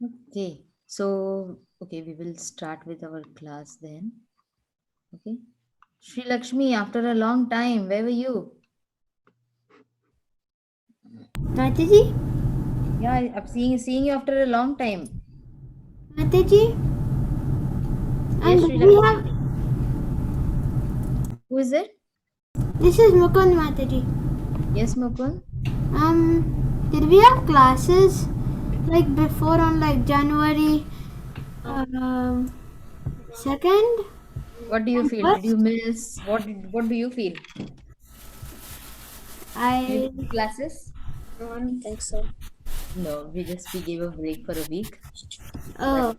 Okay, we will start with our class then. Okay, Sri Lakshmi, after a long time, where were you? Mataji? Yeah, I'm seeing you after a long time. Mataji? Yes, And Sri we have. Lakshmi. Who is it? This is Mukund Mataji. Yes, Mukund. Did we have classes like before on like January 2nd? What do you feel? Did First? you miss? What do you feel? Did I. you miss classes? No, I don't think so. No, we gave a break for a week, but Oh,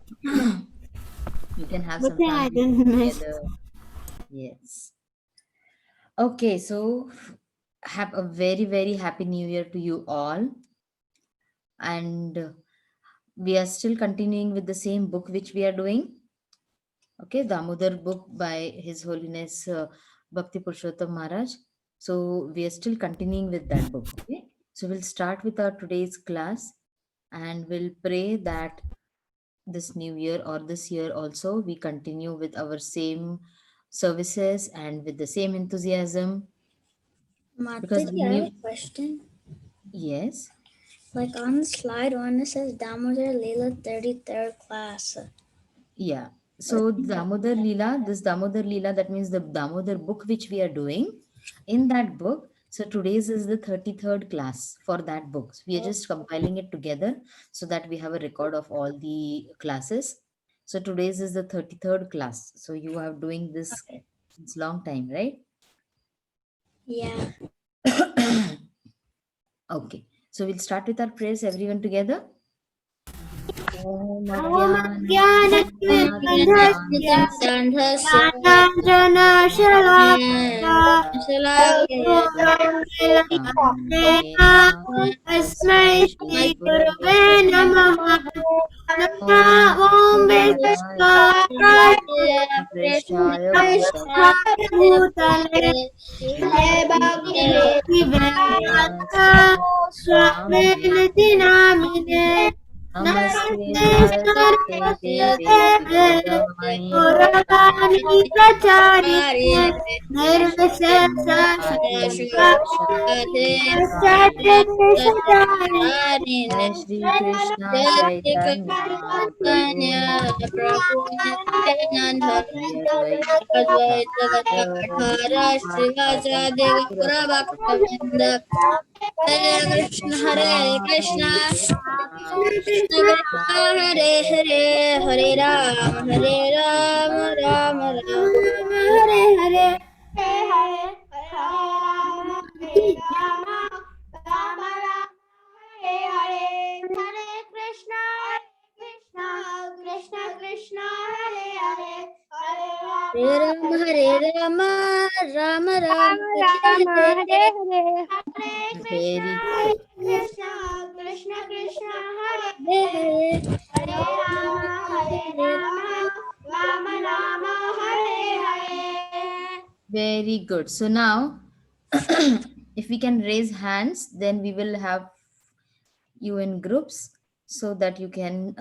you can have good some thing I family didn't time miss. together. Yes. Okay, so have a very happy new year to you all. And we are still continuing with the same book which we are doing. Okay, Damodar book by His Holiness Bhakti Purushottam Maharaj. So we are still continuing with that book. Okay, so we'll start with our today's class, and we'll pray that this new year or this year also we continue with our same services and with the same enthusiasm, because the Mataji, I have new a question. yes. Like on slide one, it says Damodar Leela 33rd class. Yeah. What? So this Damodar Leela, that means the Damodar book which we are doing. In that book, so today's is the 33rd class for that book. So we are just compiling it together so that we have a record of all the classes. So today's is the 33rd class. So you are doing this Okay. since long time, right? Yeah. Okay. So we'll start with our prayers, everyone together. Om Om Ajnanatismirandasya Sandhasya Jnananjana Shalakaya Brahmena Tasmai Tasmai Shri Shri Gurave Gurave Namaha Namaha Om Namo Om Vishnupadaya Vishwaya Krishnaaya Bhutale Vedanta Swamine Swamenati Namine Namaste Namaste Saraswate Deve Saraswate Gauravani Gauravani Pracharine Nirvishesha Nirvishesha Shakti Shakti Jai Shri Krishna Chaitanya Prabhu Prabhu Nityananda Shri Advaita Advaita Gadadhara Gadadhara Srivasadi Srivasadi Gaura Bhaktavinda Hare Krishna Hare Krishna Krishna Krishna Hare Hare Hare Ram Ram Ram Hare Hare Hare Rama Hare Rama Rama Rama Hare Hare Hare Krishna Krishna Krishna Krishna Hare Hare Hare Rama Hare Ram Ram Hare Rama Hare Hare Hare Hare Krishna Very good. Krishna Krishna Krishna Hare Hare Hare Hare Rama Rama Rama Hare Hare. Very good. So now, if we can raise hands, then we will have you in groups so that you can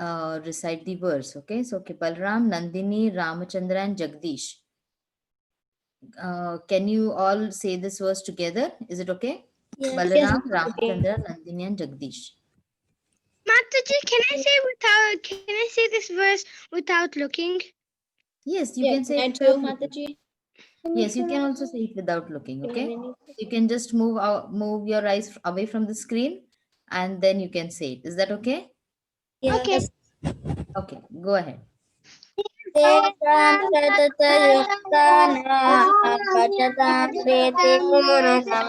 recite the verse. Okay. So Kipalram, Nandini, Ramachandra, and Jagdish. Can you all say this verse together? Is it okay? Yes. Balaram, Ramachandra, Nandini, and Jagdish. Mataji, can I say this verse without looking? Yes, you Yeah, can say can it I too, without looking. Mataji? Yes, you can also say it without looking. Okay. You can just move your eyes away from the screen, and then you can say it. Is that okay? Okay. Yes. Okay, go ahead. Tetam satata yuktana pachatam priti purusam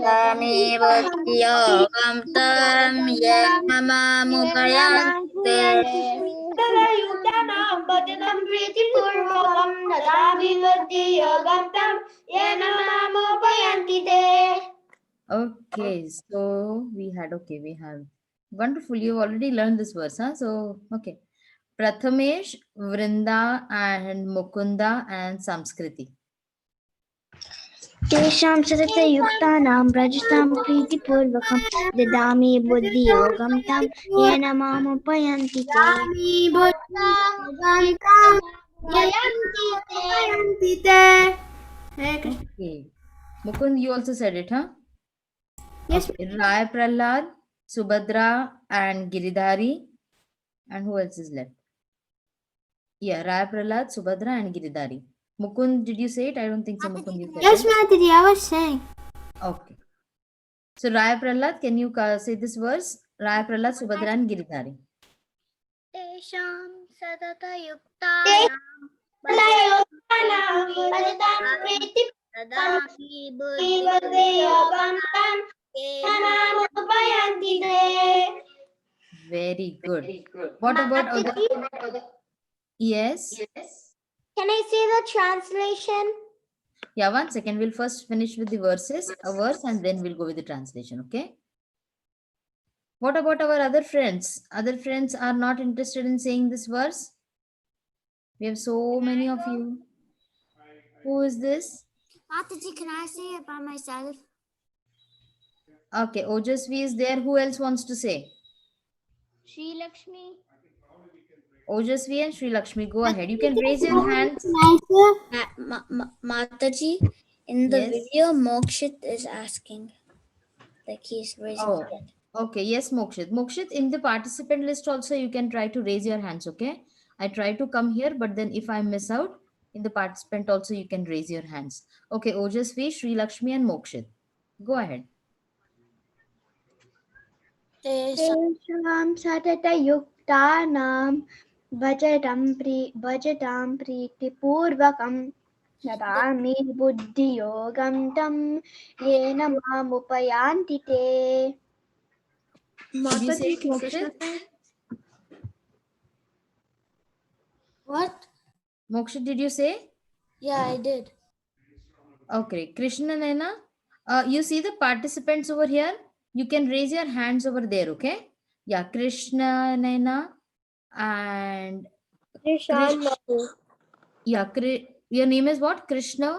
sami buddhiyogam tam yenamamupayante. Okay, so we have wonderful. You've already learned this verse, huh? So okay. Prathamesh, Vrinda, and Mukunda and Samskriti. तेषां सततयुक्तानां व्रजतां प्रीतिपूर्वकं ददामि बुद्धियोगं तं येन मामुपयन्ति ते ददामि बुद्धियोगं तं येन उपयन्ति ते. Hare Krishna. Okay. Mukund, you also said it, huh? Yes, Okay. Rai Prahlad, Subhadra, and Giridhari. And who else is left? Yeah, Rai Prahlad, Subhadra, and Giridhari. Mukund, did you say it? I don't think so. Mukund, you said yes, it. Mataji, I was saying. Okay. So, Rai Prahlad, can you say this verse? Rai Prahlad, Subhadra, and Giridhari. तेषां सततयुक्तानां ददामि बुद्धियोगं तं येन मामुपयन्ति ते. Very good. What about other? Yes. Can I say the translation? Yeah, 1 second. We'll first finish with the verses, a verse, and then we'll go with the translation. Okay. What about our other friends? Other friends are not interested in saying this verse. We have so many of you. Who is this? Mataji, can I say it by myself? Okay, Ojasvi is there. Who else wants to say? Sri Lakshmi. Ojasvi and Sri Lakshmi, go ahead. You can raise your hands. Nicer. Mataji, in the Yes. video, Mokshit is asking. Like he's raising Oh, his hand. okay. Yes, Mokshit. Mokshit, in the participant list also, you can try to raise your hands, okay? I try to come here, but then if I miss out, in the participant also, you can raise your hands. Okay, Ojasvi, Sri Lakshmi, and Mokshit. Go ahead. तेषां सततयुक्तानां भजतां प्रीतिपूर्वकं ददामि बुद्धियोगं तं येन मामुपयान्ति ते. Did you say it, Mokshit? What? Mokshit, did you say? Yeah, I did. Okay, Krishna Naina, you see the participants over here? You can raise your hands over there, okay? Yeah, Krishna Naina and Krishan Nani. yeah, your name is what? Krishna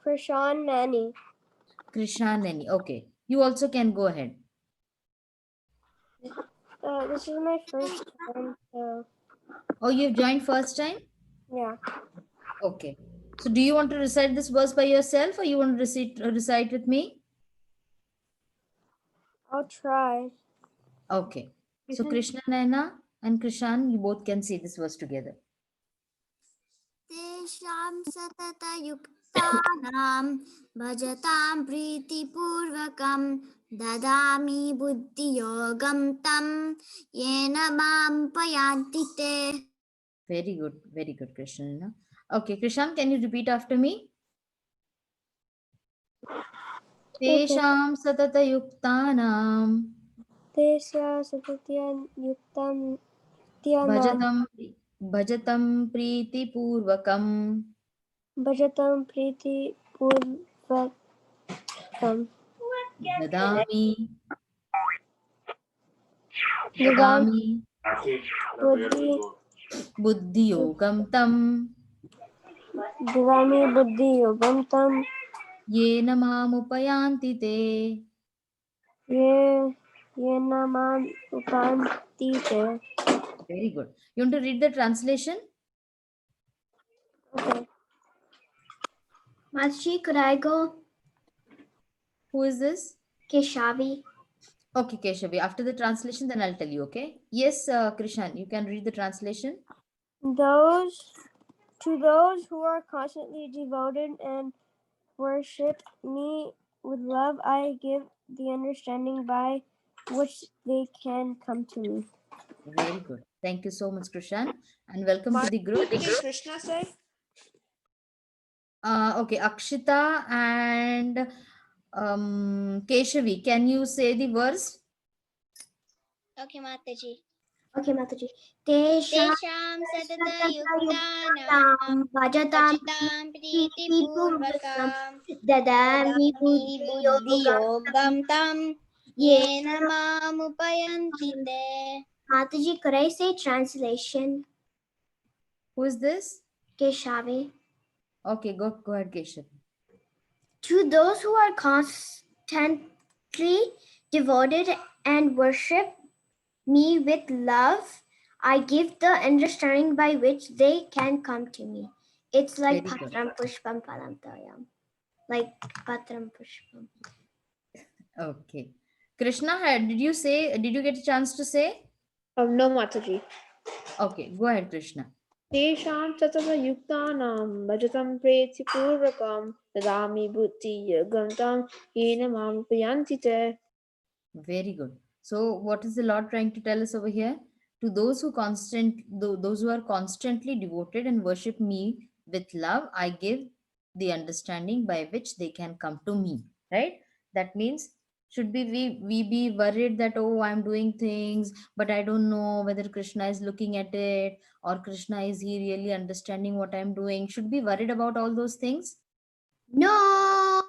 Krishan Nani. Krishanani. Okay, you also can go ahead. This is my first time. Oh, you've joined first time? Yeah. Okay. So, do you want to recite this verse by yourself, or you want to recite with me? I'll try. Okay. So, Krishna Naina and Krishan, you both can say this verse together. तेषां सततयुक्तानां भजतां प्रीतिपूर्वकं ददामि बुद्धियोगं तं येन मामुपयान्ति ते. Very good, Krishna Naina. Okay, Krishan, can you repeat after me? Tesham satatayuktanam तेषां सततयुक्तं bhajatam pritipurvakam भजतां प्रीतिपूर्वकं dadami ददामि buddhiyogam tam बुद्धियोगं तं yena mamupayanti te. येन मामुपयन्ति ते. Very good. You want to read the translation? Okay. Mataji, could I go? Who is this? Keshavi. Okay, Keshavi. After the translation, then I'll tell you, okay? Yes, Krishan, you can read the translation. To those who are constantly devoted and worship me with love, I give the understanding by which they can come to me. Very good. Thank you so much, Krishan. And welcome to the group. What did Krishna say? Okay, Akshita and Keshavi, can you say the verse? Okay, Mataji. Tesham satatayuktanam bhajatam priti-purvakam dadami buddhiyogam tam yena mamupayanti te. Mataji, could I say translation? Who is this? Keshavi. Okay, go ahead, Keshavi. To those who are constantly devoted and worship me with love, I give the understanding by which they can come to me. It's like Very good. Patram Pushpam Palam Toyam. Like Patram Pushpam. Okay. Krishna, did you get a chance to say? No, Mataji. Okay, go ahead, Krishna. तेषां सततयुक्तानां भजतं प्रीतिपूर्वकं ददामि बुद्धियुगं तं येन मां प्रयान्ति ते. Very good. So, what is the Lord trying to tell us over here? To those those who are constantly devoted and worship me with love, I give the understanding by which they can come to me. Right? That means, should we be worried that, oh, I'm doing things, but I don't know whether Krishna is looking at it, or Krishna, is he really understanding what I'm doing? Should be worried about all those things? No.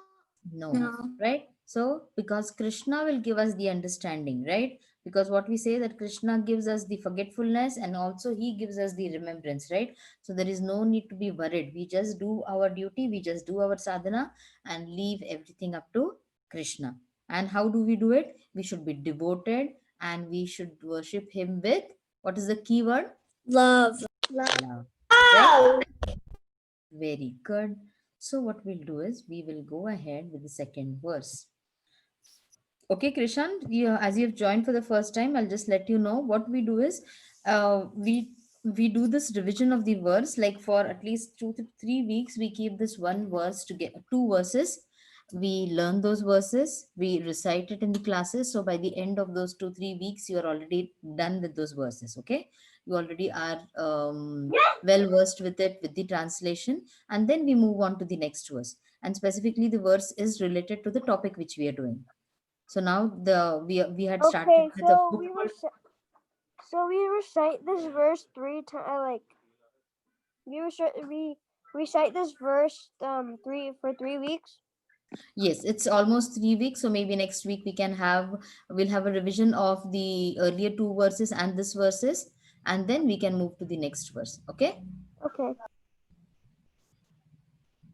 No, right? So, because Krishna will give us the understanding, right? Because what we say that Krishna gives us the forgetfulness and also he gives us the remembrance, right? So, there is no need to be worried. We just do our duty, we just do our sadhana and leave everything up to Krishna. And how do we do it? We should be devoted and we should worship him with what is the key word? Love. Love. Right? Very good. So, what we'll do is we will go ahead with the second verse. Okay, Krishan, as you've joined for the first time, I'll just let you know what we do is we do this revision of the verse like for at least 2 to 3 weeks. We keep this one verse to get two verses. We learn those verses, we recite it in the classes. So by the end of those 2 3 weeks, you are already done with those verses. Okay, you already are well versed with it with the translation, and then we move on to the next verse. And specifically, the verse is related to the topic which we are doing. So now we had started Okay, with a so book. we recite this verse 3 times. We recite this verse 3 weeks. Yes, it's almost 3 weeks. So maybe next week we'll have a revision of the earlier two verses and this verses, and then we can move to the next verse. Okay. Okay.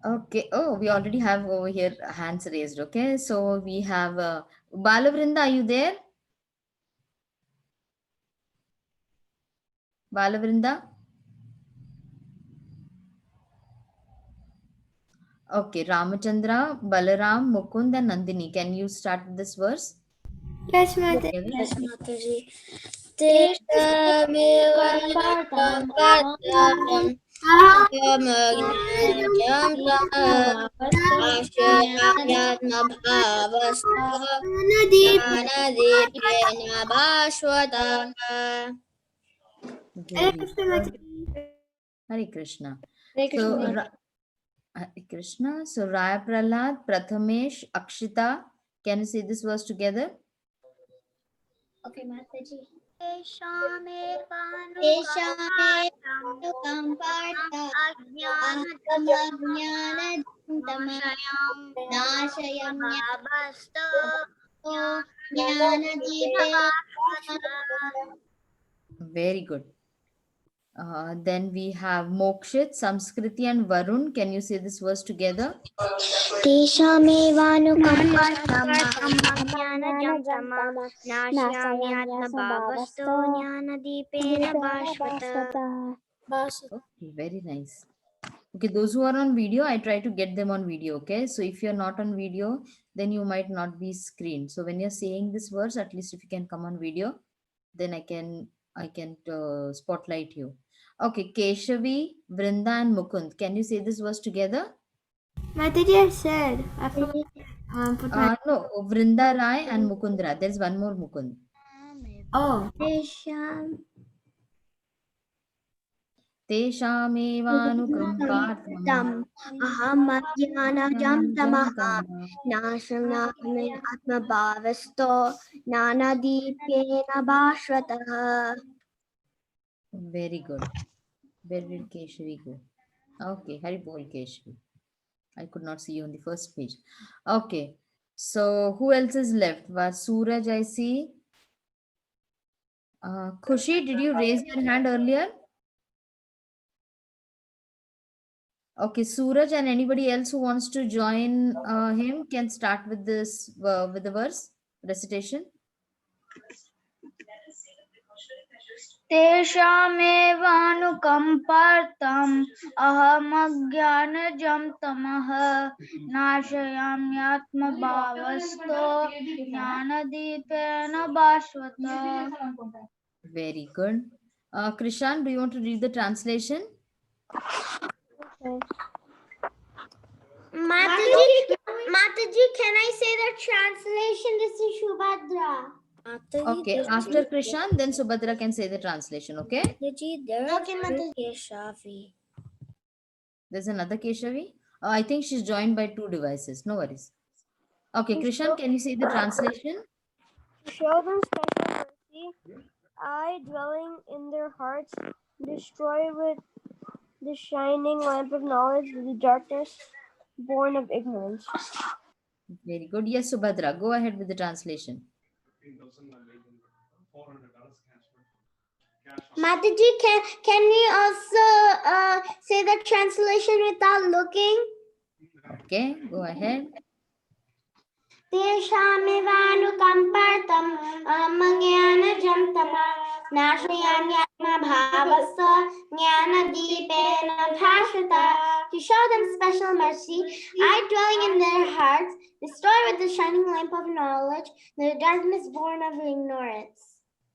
Okay. Oh, we already have over here hands raised. Okay. So we have Balavrinda. Are you there? Balavrinda. Okay. Ramachandra, Balaram, Mukund, and Nandini. Can you start with this verse? Yes, Mataji. Together? Yes, Mataji. Teshtamev Padaram Kamajnanam Ashayatmabhavastha Jnanadipena Bhaswata. Very good. Hare Krishna. So, Hare Krishna. So, Raya Prahlad, Prathamesh, Akshita. Can you say this verse together? Okay, Mataji. Very good. Then we have Mokshit, Samskriti, and Varun. Can you say this verse together? तेषामेवानुकम्पार्थमहमज्ञानजं तमः नाशयाम्यात्मभावस्तु ज्ञानदीपेन भास्वतः. Okay, very nice. Okay, those who are on video, I try to get them on video. Okay, so if you're not on video, then you might not be screened. So when you're saying this verse, at least if you can come on video, then I can spotlight you. Okay, Keshavi, Vrinda, and Mukund. Can you say this verse together? Mataji, I said. I forgot. Put my. No, Vrinda Rai and Mukundra. There's one more Mukund. Oh. तेषामेवानुकम्पार्थम् अहमज्ञानजं तमः नाशयाम्यात्मभावस्तु ज्ञानदीपेन भास्वतः. Very good. Where did Keshavi go? Okay, Hari Bol Keshavi. I could not see you on the first page. Okay, so who else is left? Was Suraj, I see. Khushi, did you raise your hand earlier? Okay, Suraj and anybody else who wants to join him can start with this with the verse recitation. तेषामेवानुकम्पार्थम् अहमज्ञानजं तमः नाशयाम्यात्मभावस्तो ज्ञानदीपेन भास्वत. Very good. Krishan, do you want to read the translation? Okay. Mataji, can I say the translation? This is Shubhadra. Okay, after Krishan, then Subhadra can say the translation. Okay. Okay, Mataji. Keshavi. There's another Keshavi. I think she's joined by two devices. No worries. Okay, Krishan, can you say the translation? To show them special mercy, I, dwelling in their hearts, destroy with the shining lamp of knowledge the darkness born of ignorance. Very good. Yes, Subhadra, go ahead with the translation. Mataji, can we also say the translation without looking? Okay, go ahead. तेषामेवानुकम्पार्थम् अहमज्ञानजं तमः नाशयाम्यात्मभावस्य ज्ञानदीपेन भास्वता. To show them special mercy, I, dwelling in their hearts, destroy with the shining lamp of knowledge the darkness born of ignorance.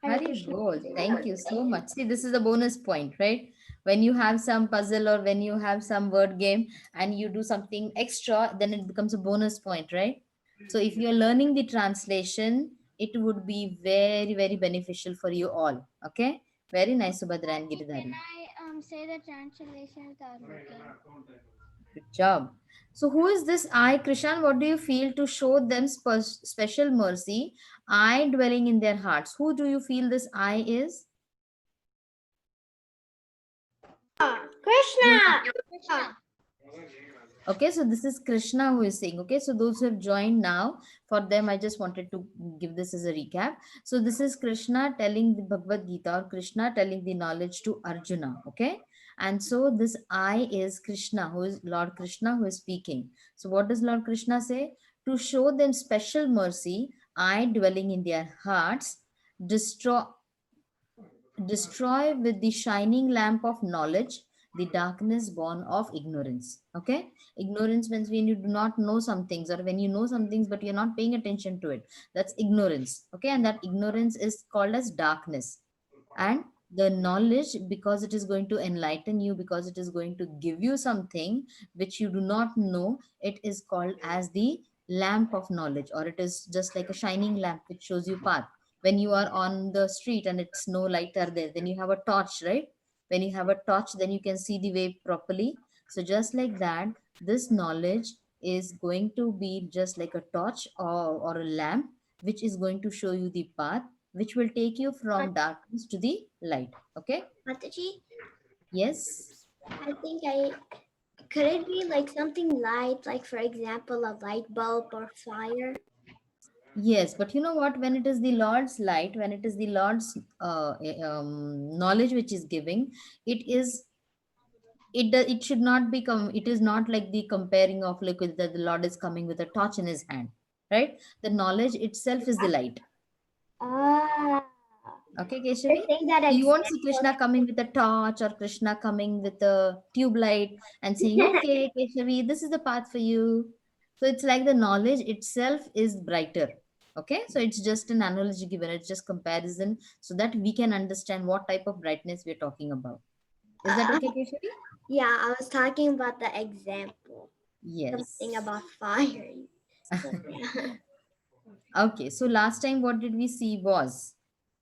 Very good. Thank you so much. See, this is a bonus point, right? When you have some puzzle or when you have some word game and you do something extra, then it becomes a bonus point, right? So if you're learning the translation, it would be very, very beneficial for you all. Okay? Very nice, Subhadra and Giridhari. I say the translation without looking? Good job. So who is this I, Krishan? What do you feel to show them special mercy? I dwelling in their hearts. Who do you feel this I is? Krishna. Okay, so this is Krishna who is saying. Okay, so those who have joined now, for them, I just wanted to give this as a recap. So this is Krishna telling the Bhagavad Gita, or Krishna telling the knowledge to Arjuna. Okay, and so this I is Krishna, who is Lord Krishna, who is speaking. So what does Lord Krishna say? To show them special mercy, I dwelling in their hearts, destroy with the shining lamp of knowledge the darkness born of ignorance. Okay, ignorance means when you do not know some things, or when you know some things but you're not paying attention to it. That's ignorance. Okay, and that ignorance is called as darkness. And the knowledge, because it is going to enlighten you, because it is going to give you something which you do not know, it is called as the lamp of knowledge, or it is just like a shining lamp which shows you path. When you are on the street and it's no light are there, then you have a torch, right? When you have a torch, then you can see the way properly. So just like that, this knowledge is going to be just like a torch, or a lamp, which is going to show you the path, which will take you from darkness to the light. Okay? Mataji, Yes. I think could it be like something light, like for example, a light bulb or fire? Yes, but you know what? When it is the Lord's light, when it is the Lord's knowledge which is giving, it is it should not become. It is not like the comparing of like with the Lord is coming with a torch in his hand, right? The knowledge itself is the light. Ah. Okay, You're Keshavi? saying that So you won't see example. Krishna coming with a torch or Krishna coming with a tube light and saying, okay, Keshavi, this is the path for you. So it's like the knowledge itself is brighter. Okay, so it's just an analogy given, it's just comparison so that we can understand what type of brightness we're talking about. Is that okay, Keshavi? Yeah, I was talking about the example. Yes. Something about fire. So, yeah. Okay, so last time what did we see was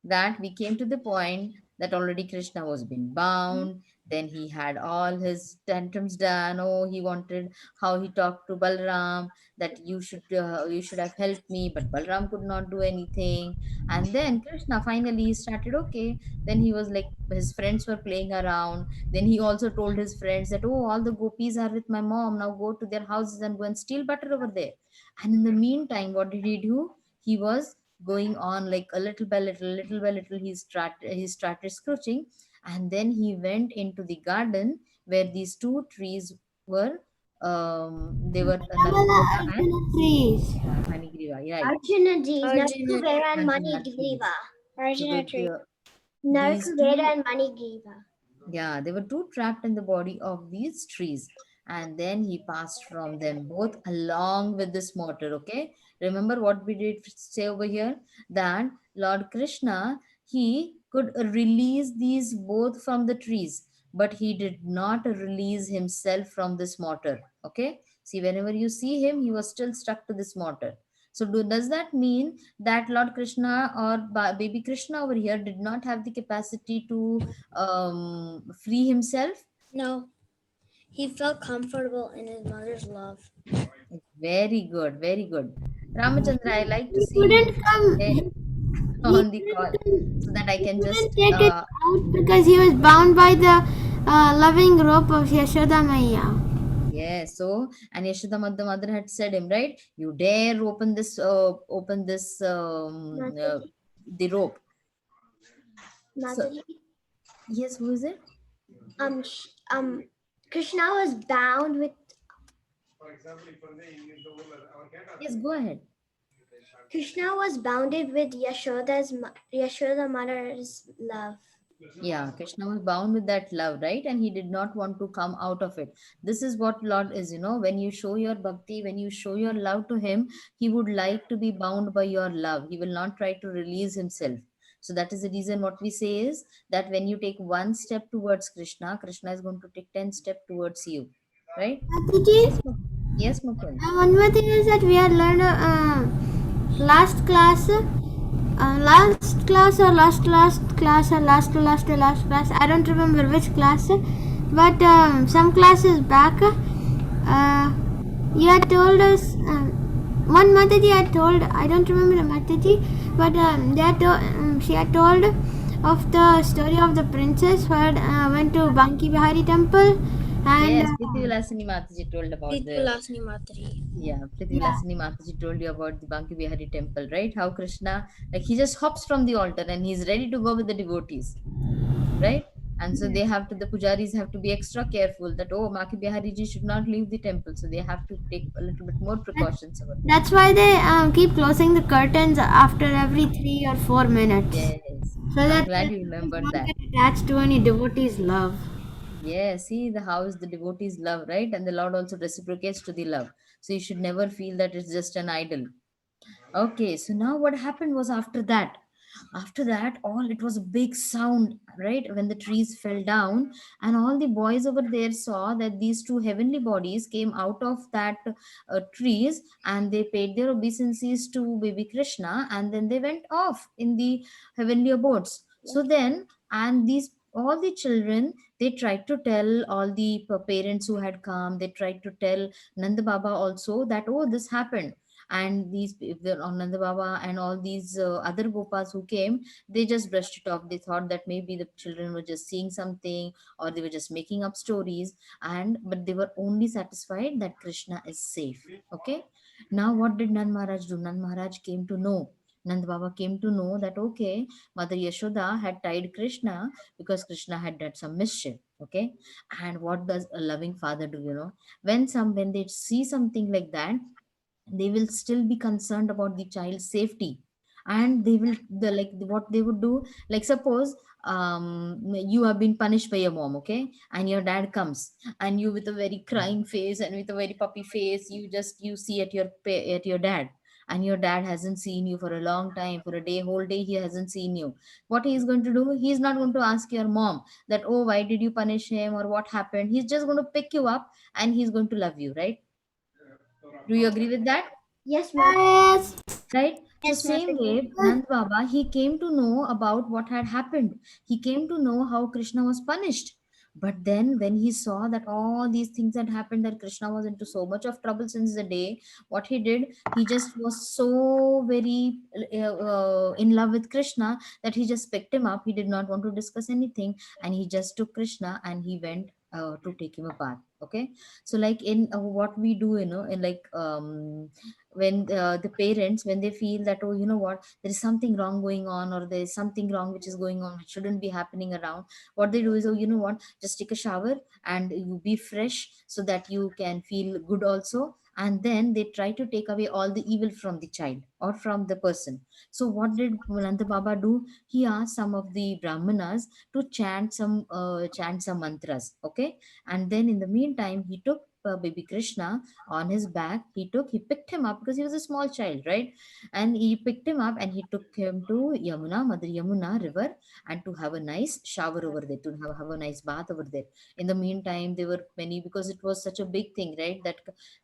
that we came to the point that already Krishna was being bound. Then he had all his tantrums done. Oh, he wanted how he talked to Balram that you should have helped me, but Balram could not do anything. And then Krishna finally started okay. Then he was like his friends were playing around. Then he also told his friends that oh, all the gopis are with my mom. Now go to their houses and go and steal butter over there. And in the meantime, what did he do? He was going on like a little by little he started scratching, and then he went into the garden where these two trees were Nanda and trees. Manigriva, right? Arjuna trees, Arjuna Narkuvera and Arjuna trees. Manigriva. So Arjuna tree. these Narkuvera two, and Manigriva. yeah, they were two trapped in the body of these trees. And then he passed from them both along with this mortar. Okay. Remember what we did say over here? That Lord Krishna, he could release these both from the trees, but he did not release himself from this mortar. Okay. See, whenever you see him, he was still stuck to this mortar. So, does that mean that Lord Krishna or baby Krishna over here did not have the capacity to free himself? No, he felt comfortable in his mother's love. Very good, very good. Ramachandra, I like to He see you couldn't come. today He on the call so that I he can couldn't just take it out because he was bound by the loving rope of Yashoda Maya. yeah. So, and Yashoda the mother had said him, right? You dare open this Mataji, the rope. So Mataji. yes, who is it? Krishna was bound with Yes, go ahead. Krishna was bounded with Yashoda mother's love. Yeah, Krishna was bound with that love, right? And he did not want to come out of it. This is what Lord is, when you show your bhakti, when you show your love to him, he would like to be bound by your love. He will not try to release himself. So that is the reason what we say is that when you take one step towards Krishna, Krishna is going to take 10 steps towards you, right? Yes, Mataji, yes, Mukund. one more thing is that we had learned last class, last class or last class or last class. I don't remember which class, but some classes back, you had told us. One Mataji had told. I don't remember the Mataji, but she had told of the story of the princess who had went to Banki Bihari temple and Yes, Prithvi Vilasini Mataji told about the Lasni Matri. Yeah, Prithvi yeah. Vilasini Mataji told you about the Banki Bihari temple, right? How Krishna, like he just hops from the altar and he's ready to go with the devotees, right? And so the pujaris have to be extra careful that, oh, Maki Bihari ji should not leave the temple. So they have to take a little bit more precautions over there. That's why they keep closing the curtains after every 3 or 4 minutes, Yes, so I'm that glad you the remembered don't that. get attached to any devotee's love. Yeah, see the how is the devotees love, right? And the Lord also reciprocates to the love. So you should never feel that it's just an idol. Okay, so now what happened was after that? After that, all it was a big sound, right? When the trees fell down, and all the boys over there saw that these two heavenly bodies came out of that trees and they paid their obeisances to baby Krishna and then they went off in the heavenly abodes. So then, and these all the children they tried to tell all the parents who had come, they tried to tell Nanda Baba also that, oh, this happened, and the Nanda Baba and all these other Gopas who came, they just brushed it off. They thought that maybe the children were just seeing something or they were just making up stories, and but they were only satisfied that Krishna is safe. Okay. Now what did Nand Maharaj do? Nand Maharaj came to know. Nand Baba came to know that okay, Mother Yashoda had tied Krishna because Krishna had done some mischief. Okay, and what does a loving father do? When they see something like that, they will still be concerned about the child's safety, and they will like what they would do, like suppose you have been punished by your mom, okay, and your dad comes and you with a very crying face and with a very puppy face, you see at at your dad, and your dad hasn't seen you for a long time, for a day, whole day he hasn't seen you. What he is going to do, he is not going to ask your mom that, oh, why did you punish him or what happened. He's just going to pick you up and he's going to love you, right? Do you agree with that? Yes, ma'am. Yes. Right? So Yes, same way, Mataji. Nand Baba, he came to know about what had happened. He came to know how Krishna was punished. But then when he saw that all these things had happened, that Krishna was into so much of trouble since the day, what he did, he just was so very in love with Krishna that he just picked him up. He did not want to discuss anything, and he just took Krishna and he went to take him a bath. Okay, so like in what we do, in like when the parents, when they feel that, oh, you know what, there is something wrong going on, or there is something wrong which is going on which shouldn't be happening around, what they do is, oh, you know what, just take a shower and you be fresh so that you can feel good also, and then they try to take away all the evil from the child or from the person. So what did Nanda Baba do? He asked some of the brahmanas to chant some mantras. Okay, and then in the meantime he took baby Krishna on his back. He picked him up because he was a small child, right? And he picked him up and he took him to Yamuna, Mother Yamuna river, and to have a nice shower over there, to have a nice bath over there. In the meantime, there were many, because it was such a big thing, right, that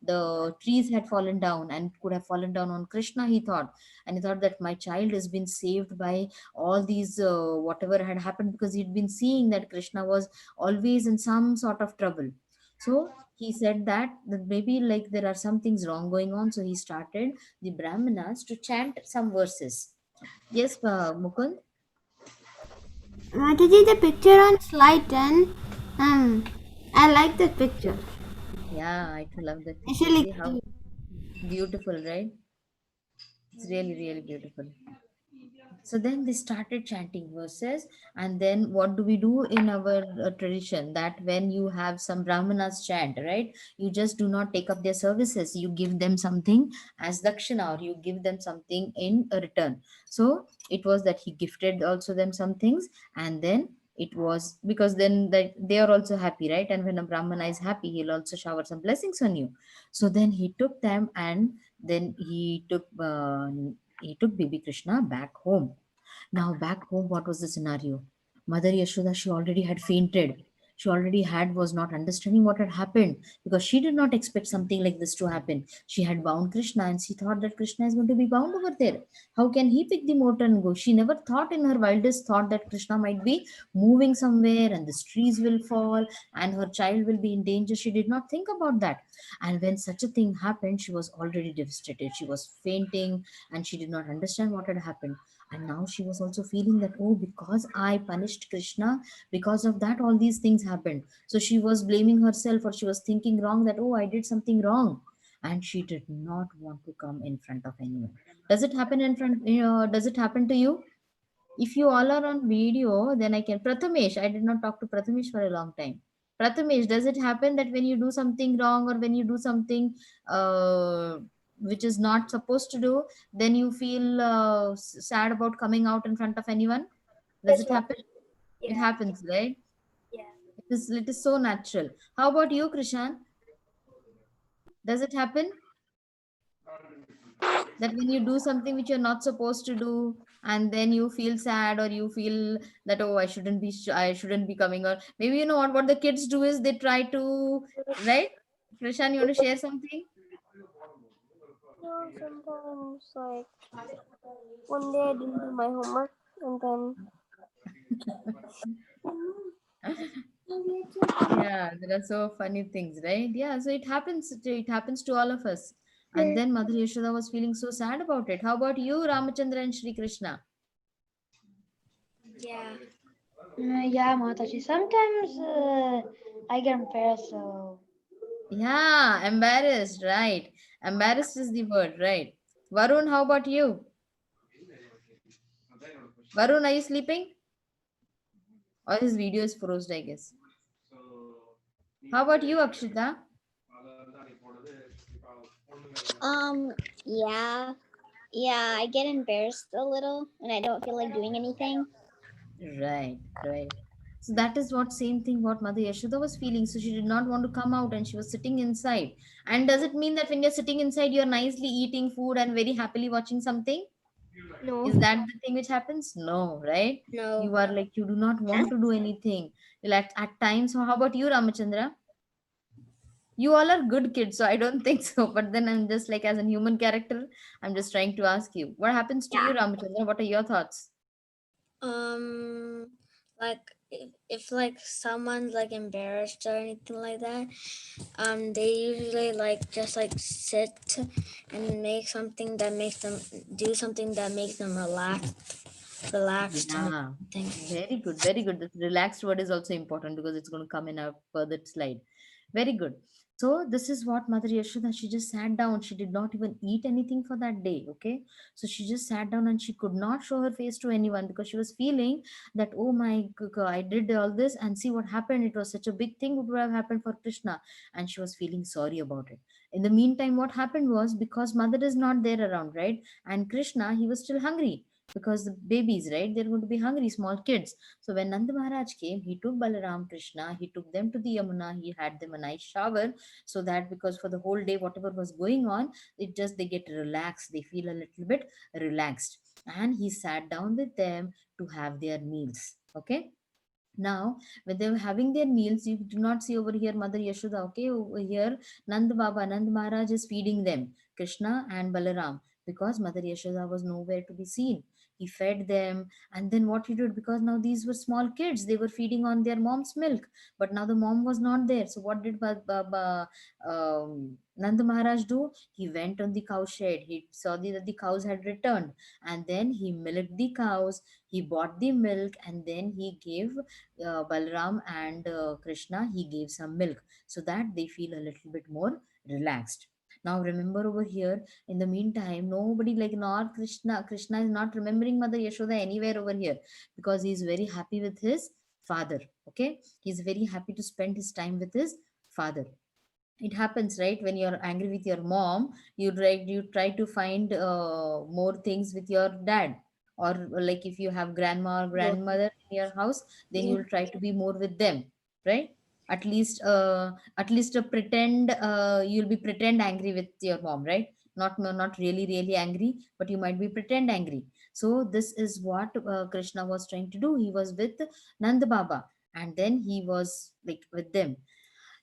the trees had fallen down and could have fallen down on Krishna, he thought. And he thought that my child has been saved by all these whatever had happened, because he'd been seeing that Krishna was always in some sort of trouble. So he said that maybe like there are some things wrong going on, so he started the brahmanas to chant some verses. Yes, Mukund. Mataji, the picture on slide 10. I like that picture. Yeah, I too love that It's picture. really See how cute. beautiful, right? It's really, really beautiful. So then they started chanting verses. And then what do we do in our tradition? That when you have some brahmanas chant, right, you just do not take up their services, you give them something as dakshina, or you give them something in return. So it was that he gifted also them some things, and then it was because then that they are also happy, right? And when a brahmana is happy, he'll also shower some blessings on you. So then he took them, and then he took baby Krishna back home. Now, back home, what was the scenario? Mother Yashoda, she already had fainted. She already was not understanding what had happened, because she did not expect something like this to happen. She had bound Krishna and she thought that Krishna is going to be bound over there. How can he pick the motor and go? She never thought in her wildest thought that Krishna might be moving somewhere and the trees will fall and her child will be in danger. She did not think about that. And when such a thing happened, she was already devastated. She was fainting and she did not understand what had happened. And now she was also feeling that, oh, because I punished Krishna, because of that all these things happened. So she was blaming herself, or she was thinking wrong, that, oh, I did something wrong. And she did not want to come in front of anyone. Does it happen in front, does it happen to you? If you all are on video, then I can. Prathamesh, I did not talk to Prathamesh for a long time. Prathamesh, does it happen that when you do something wrong, or when you do something uh, which is not supposed to do, then you feel sad about coming out in front of anyone? Does Yes, it ma'am. happen? It Yeah. happens, right? Yeah. It is so natural. How about you, Krishan? Does it happen that when you do something which you're not supposed to do, and then you feel sad, or you feel that, oh, I shouldn't be coming, or maybe, you know what the kids do is they try to, right? Krishan, you want to share something? No, sometimes like one day I didn't do my homework and then Yeah, there are so funny things, right? Yeah, so it happens to all of us. And then Mother Yashoda was feeling so sad about it. How about you, Ramachandra and Shri Krishna? Yeah. Yeah, Mataji. Sometimes I get embarrassed, so Yeah, embarrassed, right? Embarrassed is the word, right? Varun, how about you? Varun, are you sleeping? Or his video is frozen, I guess. How about you, Akshita? Um, yeah. Yeah, I get embarrassed a little when I don't feel like doing anything. Right, right. So that is what same thing what Mother Yashoda was feeling. So she did not want to come out and she was sitting inside. And does it mean that when you're sitting inside, you're nicely eating food and very happily watching something? no. Is that the thing which happens? No, right? No. You are like, you do not want to do anything. Like at times, so how about you, Ramachandra? You all are good kids, so I don't think so. But then I'm just like, as a human character, I'm just trying to ask you, what happens to you, Yeah. Ramachandra? What are your thoughts? Like if like someone's like embarrassed or anything like that, they usually like just like sit and make something that makes them do something that makes them relax, relaxed and Yeah, everything. very good, very good. The relaxed word is also important because it's going to come in a further slide. Very good. So this is what Mother Yashoda, she just sat down. She did not even eat anything for that day. Okay. So she just sat down and she could not show her face to anyone because she was feeling that, oh my God, I did all this and see what happened. It was such a big thing would have happened for Krishna. And she was feeling sorry about it. In the meantime, what happened was because mother is not there around, right? And Krishna, he was still hungry because the babies, right, they're going to be hungry, small kids. So when Nanda Maharaj came, he took Balaram, Krishna, he took them to the Yamuna, he had them a nice shower, so that because for the whole day whatever was going on, it just they get relaxed, they feel a little bit relaxed. And he sat down with them to have their meals. Okay. Now, when they were having their meals, you do not see over here Mother Yashoda. Okay, over here Nand Baba, Nand Maharaj is feeding them, Krishna and Balaram, because Mother Yashoda was nowhere to be seen. He fed them, and then what he did, because now these were small kids, they were feeding on their mom's milk, but now the mom was not there. So what did Nand Maharaj do? He went on the cow shed. He saw that the cows had returned, and then he milked the cows. He bought the milk, and then he gave Balram and Krishna, he gave some milk so that they feel a little bit more relaxed. Now remember over here, in the meantime, nobody like nor Krishna is not remembering Mother Yashoda anywhere over here because he's very happy with his father. Okay, he's very happy to spend his time with his father. It happens, right, when you're angry with your mom, you try to find more things with your dad, or like if you have grandma or grandmother in your house, then you'll try to be more with them, right? At least a pretend, you'll be pretend angry with your mom, right? Not really really angry, but you might be pretend angry. So this is what Krishna was trying to do. He was with Nanda Baba, and then he was like with them.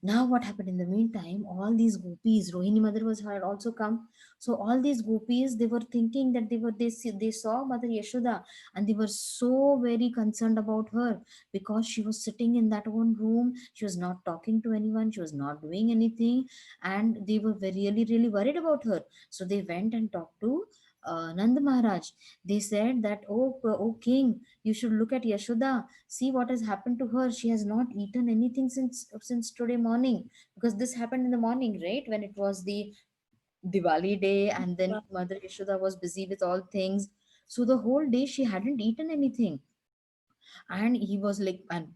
Now what happened in the meantime, all these gopis, Rohini mother was had also come. So all these gopis, they were thinking that they saw Mother Yashoda, and they were so very concerned about her because she was sitting in that one room, she was not talking to anyone, she was not doing anything, and they were very, really really worried about her. So they went and talked to Nand Maharaj. They said that, oh king, you should look at Yashoda. See what has happened to her. She has not eaten anything since today morning, because this happened in the morning, right, when it was the Diwali day, and then Mother Yashoda was busy with all things. So the whole day she hadn't eaten anything. And he was like, and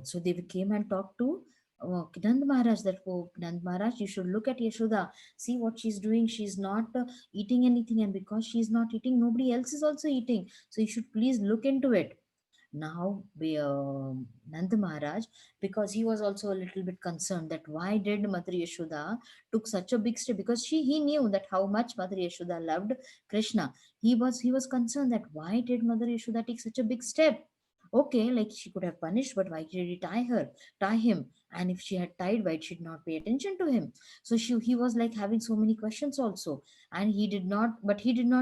so they came and talked to Nand Maharaj, that, oh Nand Maharaj, you should look at Yashoda, see what she's doing. She's not eating anything, and because she's not eating, nobody else is also eating. So you should please look into it. Now Nanda Maharaj, because he was also a little bit concerned that why did Mother Yashoda took such a big step, because he knew that how much Mother Yashoda loved Krishna. He was concerned that why did Mother Yashoda take such a big step. Okay, like she could have punished, but why did he tie him? And if she had tied, why did she not pay attention to him? So he was like having so many questions also, and he did not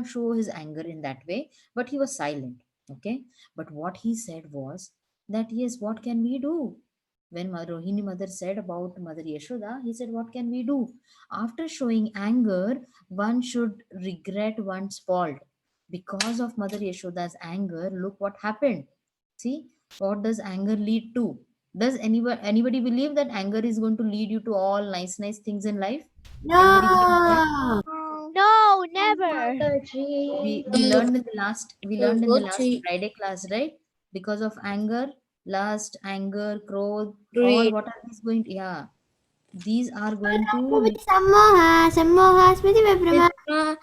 show his anger in that way, but he was silent. Okay. But what he said was that, yes, what can we do? When Rohini mother said about Mother Yashoda, he said, what can we do? After showing anger, one should regret one's fault. Because of Mother Yashoda's anger, look what happened. See, what does anger lead to? Does anybody believe that anger is going to lead you to all nice, nice things in life? Anybody believe that? No. No, never. We learned in the last we learned in the Go last to Friday class, right? Because of anger, lust, anger, growth, all greed. what are these going to, yeah, these are going to Sammoha, sammoha, smriti vibrama, Vidma,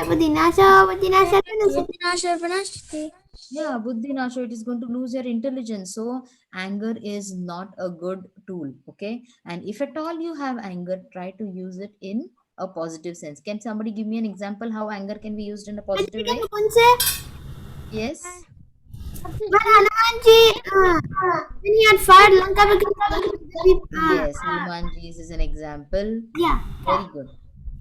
buddhinasha, buddhinasha, Vidvinasha, Vinashti. yeah, buddhi nasho, it is going to lose your intelligence. So anger is not a good tool. Okay. And if at all you have anger, try to use it in a positive sense. Can somebody give me an example how anger can be used in a positive way? Yes. But Hanumanji, when he had fired Lanka because Yes, Hanumanji is an example. yeah. Very good.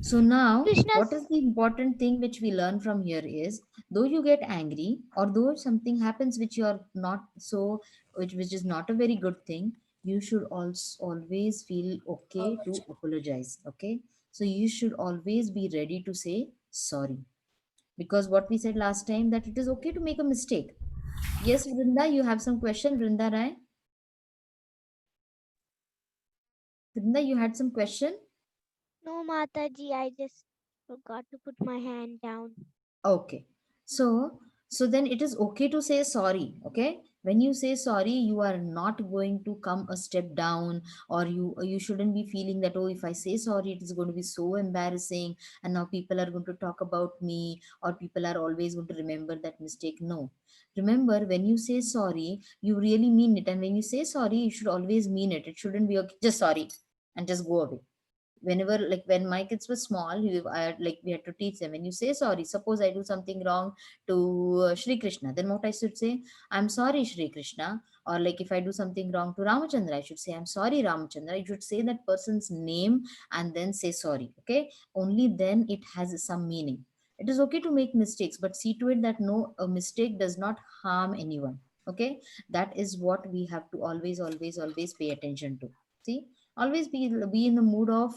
So now, what Krishna's is the important thing which we learn from here is, though you get angry or though something happens which you are not so, which is not a very good thing, you should also always feel okay to apologize. Okay. So you should always be ready to say sorry. because what we said last time, that it is okay to make a mistake. Yes, Vrinda, you have some question, Vrinda Rai? Vrinda, you had some question? No, Mataji, I just forgot to put my hand down. Okay. So then it is okay to say sorry. Okay. When you say sorry, you are not going to come a step down, or you shouldn't be feeling that, oh, if I say sorry, it is going to be so embarrassing, and now people are going to talk about me, or people are always going to remember that mistake. No. Remember, when you say sorry, you really mean it. And when you say sorry, you should always mean it. It shouldn't be okay, just sorry and just go away. Whenever, like when my kids were small, we had to teach them, when you say sorry, suppose I do something wrong to Shri Krishna, then what I should say, I'm sorry Shri Krishna. Or like if I do something wrong to Ramachandra, I should say, I'm sorry Ramachandra. You should say that person's name and then say sorry. Okay, only then it has some meaning. It is okay to make mistakes, but see to it that no, a mistake does not harm anyone. Okay, that is what we have to always pay attention to. See, always be in the mood of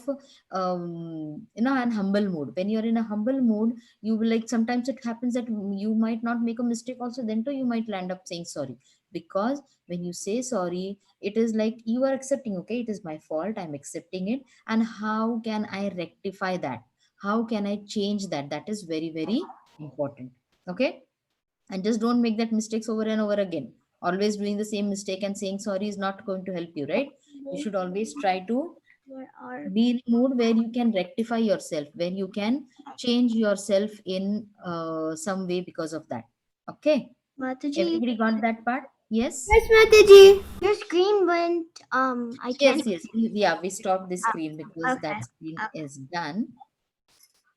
an humble mood. When you're in a humble mood, you will, like, sometimes it happens that you might not make a mistake also, then too you might land up saying sorry. Because when you say sorry, it is like you are accepting, okay, it is my fault, I'm accepting it, and how can I rectify that, how can I change that? That is very, very important. Okay, and just don't make that mistakes over and over again. Always doing the same mistake and saying sorry is not going to help you, right? You should always try to be in a mood where you can rectify yourself, where you can change yourself in some way because of that. Okay, Mataji. everybody got that part? Yes. Yes, Mataji. Your screen went, I can't. Yes, yeah, we stopped the screen because Okay. that screen is done.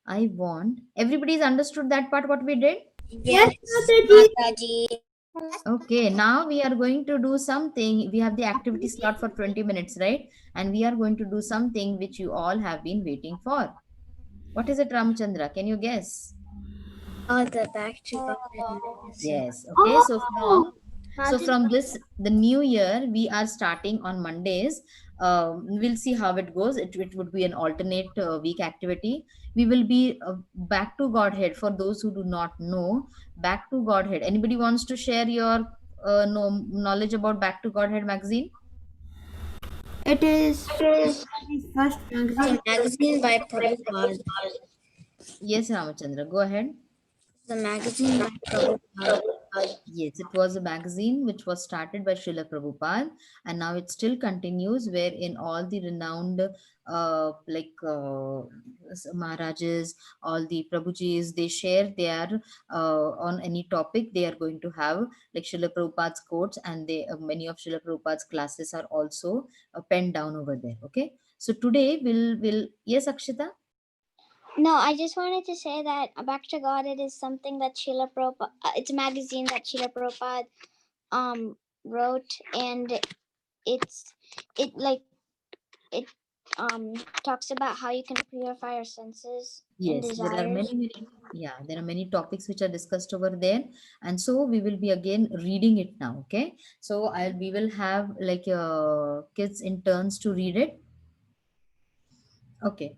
I want everybody's understood that part what we did. Yes, Mataji. Mataji. Okay, now we are going to do something. We have the activity slot for 20 minutes, right? And we are going to do something which you all have been waiting for. What is it, Ramchandra? Can you guess? Oh, the back to God. Yes. Okay. Oh. From this, the new year, we are starting on Mondays. We'll see how it goes. It would be an alternate week activity. We will be back to Godhead. For those who do not know, back to Godhead. Anybody wants to share your knowledge about Back to Godhead magazine? It is first It's a magazine by Prabhupada. Yes, Ramachandra. Go ahead. The magazine by Prabhupada. Yes, it was a magazine which was started by Srila Prabhupada, and now it still continues, wherein all the renowned, Maharajas, all the Prabhujis, they share their on any topic they are going to have, like Srila Prabhupada's quotes, and they many of Srila Prabhupada's classes are also penned down over there. Okay, so today we'll yes, Akshita. No, I just wanted to say that Back to God, it is something that Srila Prabhupada, it's a magazine that Srila Prabhupada wrote, and it like it talks about how you can purify your senses and Yes, there are desires. there are many topics which are discussed over there, and so we will be again reading it now. Okay, so we will have like kids in turns to read it. Okay.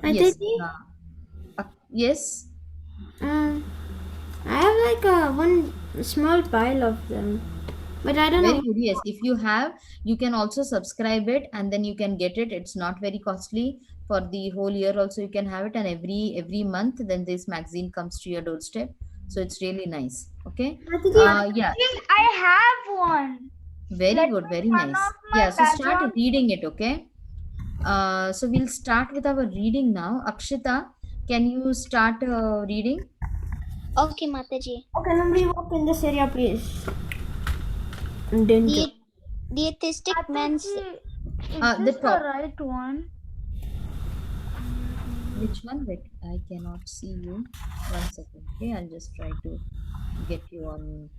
Yes. Mataji. Yes. I have like one small pile of them, but I don't Very know. good. Yes, if you have, you can also subscribe it, and then you can get it. It's not very costly for the whole year. Also, you can have it, and every month, then this magazine comes to your doorstep. So it's really nice. Okay. Mataji. Yeah. I have one. Very Let good, me very turn nice. off my Yeah, so start background. reading it, okay? So we'll start with our reading now. Akshita, can you start reading? Okay, Mataji. Okay, nobody walk in this area, please. Danger. The atheistic men Mataji, say, is The this the top. right one? Which one? Wait, I cannot see you. 1 second, okay? I'll just try to get you on.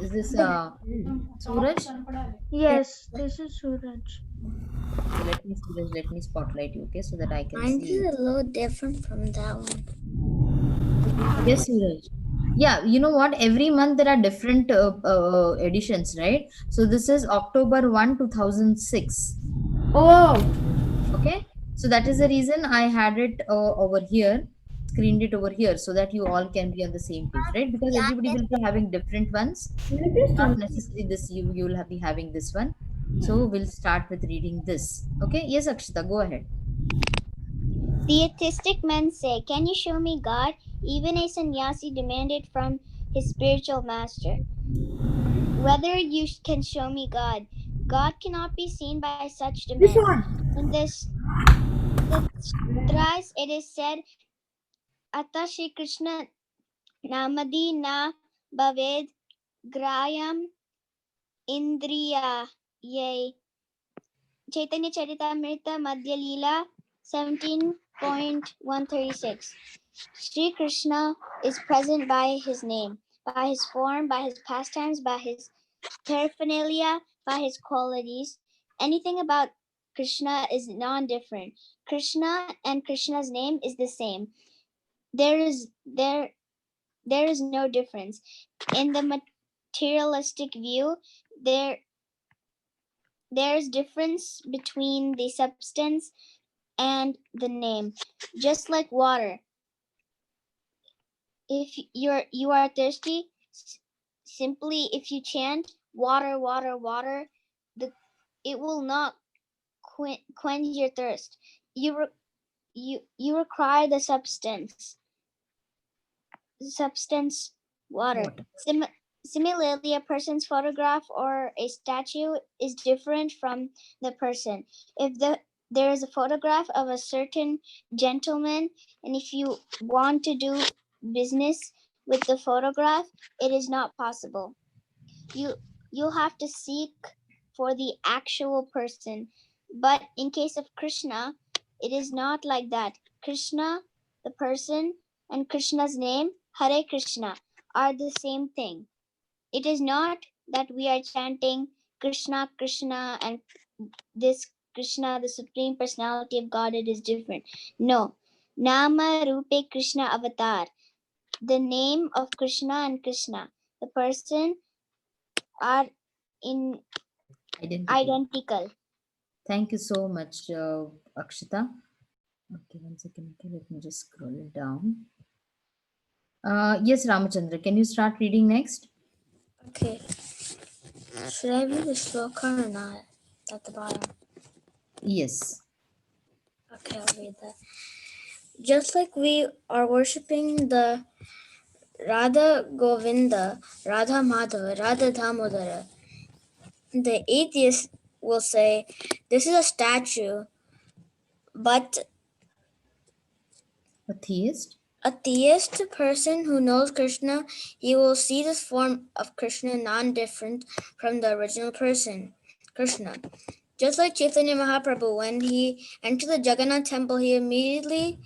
Is this Suraj? Yes, this is Suraj. Okay, let me spotlight you, okay, so that I can Mine see is you. a little different from that one. Yes, Suraj. Yeah, you know what? Every month there are different editions, right? So this is October 1, 2006. Oh. Okay, so that is the reason I had it over here. screened it over here so that you all can be on the same page, right? Because everybody will be having different ones. Not necessarily this, you will be having this one. So we'll start with reading this. Okay. Yes, Akshita, go ahead. Theistic men say, "Can you show me God?" Even a sannyasi demanded from his spiritual master, "Whether you can show me God." God cannot be seen by such demand. In the Sutras, it is said, "Ata Shri Krishna namadi na bhaved grayam indriya ye." Chaitanya Charitamrita Madhya Leela 17.136. Sri Krishna is present by his name, by his form, by his pastimes, by his paraphernalia, by his qualities. Anything about Krishna is non-different. Krishna and Krishna's name is the same. There is no difference. In the materialistic view, there's difference between the substance and the name. Just like water. If you are thirsty, simply if you chant water, water, water, it will not quench your thirst. You require the substance water. Water. Similarly, a person's photograph or a statue is different from the person. If there is a photograph of a certain gentleman, and if you want to do business with the photograph, it is not possible. You'll have to seek for the actual person. But in case of Krishna, it is not like that. Krishna, the person, and Krishna's name, Hare Krishna, are the same thing. It is not that we are chanting Krishna, Krishna, and this Krishna, the Supreme Personality of God, it is different. No. Nama Rupe Krishna Avatar. The name of Krishna and Krishna, the person, are identical. Thank you so much, Akshita. Okay, 1 second. Okay, let me just scroll it down. Yes, Ramachandra, can you start reading next? Okay. Should I read the sloka or not? At the bottom. Yes. Okay, I'll read that. Just like we are worshiping the Radha Govinda, Radha Madhava, Radha Damodara, the atheist will say, "This is a statue," but A theist? a theist person who knows Krishna, he will see this form of Krishna non-different from the original person, Krishna. Just like Chaitanya Mahaprabhu, when he entered the Jagannath temple, he immediately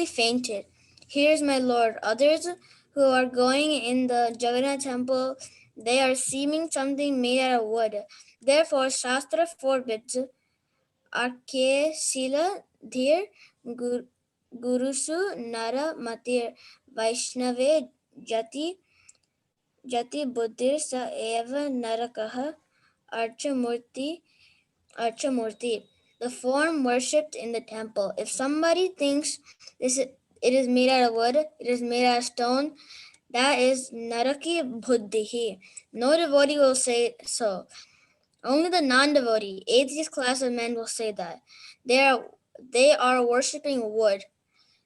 fainted. "Here's my Lord." Others who are going in the Jagannath temple, they are seeming something made out of wood. Therefore, Shastra forbids Arke Sila Dhir Gurusu Nara Matir Vaishnave Jati Buddhir Sa Eva Narakaha Archamurti. The form worshipped in the temple. If somebody thinks it is made out of wood, it is made out of stone, that is Naraki Buddhihi. No devotee will say so. Only the non-devotee, atheist class of men will say that. They are worshipping wood.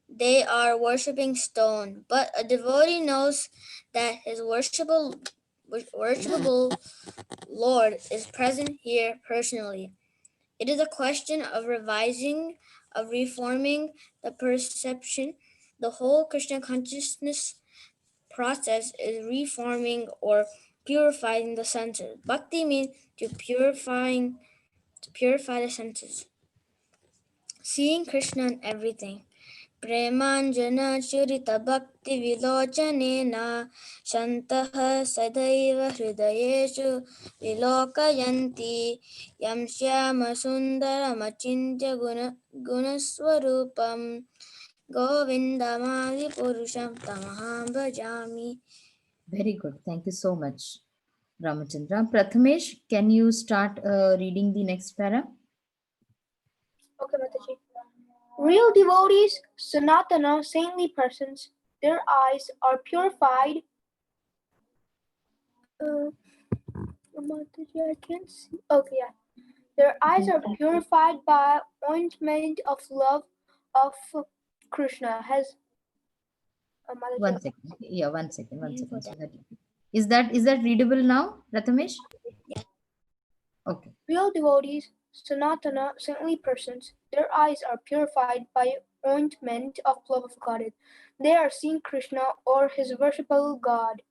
They are worshipping stone. But a devotee knows that his worshipable Lord is present here personally. It is a question of revising, of reforming the perception. The whole Krishna consciousness process is reforming or purifying the senses. Bhakti means to purify the senses. Seeing Krishna in everything. Premanjana Churita Bhakti Vilochanena Shantaha Sadaiva Hridayeshu Vilokayanti Yam Shyama Sundaram Achintya Gunaswarupam Govindamadi Purusham Tamaham Bhajami. Very good. Thank you so much, Ramachandra. Prathamesh, can you start reading the next para? Okay, Mataji. Real devotees, Sanatana, saintly persons, their eyes are purified. Mataji, I can't see. Okay, yeah. Their eyes are purified by ointment of love of Krishna. Has Mataji, One second. Yeah, one second. One second. Sweetheart. Is that readable now, Rathamesh? Okay. real devotees, Sanatana, saintly persons, their eyes are purified by ointment of love of God. They are seeing Krishna or his worshipable God.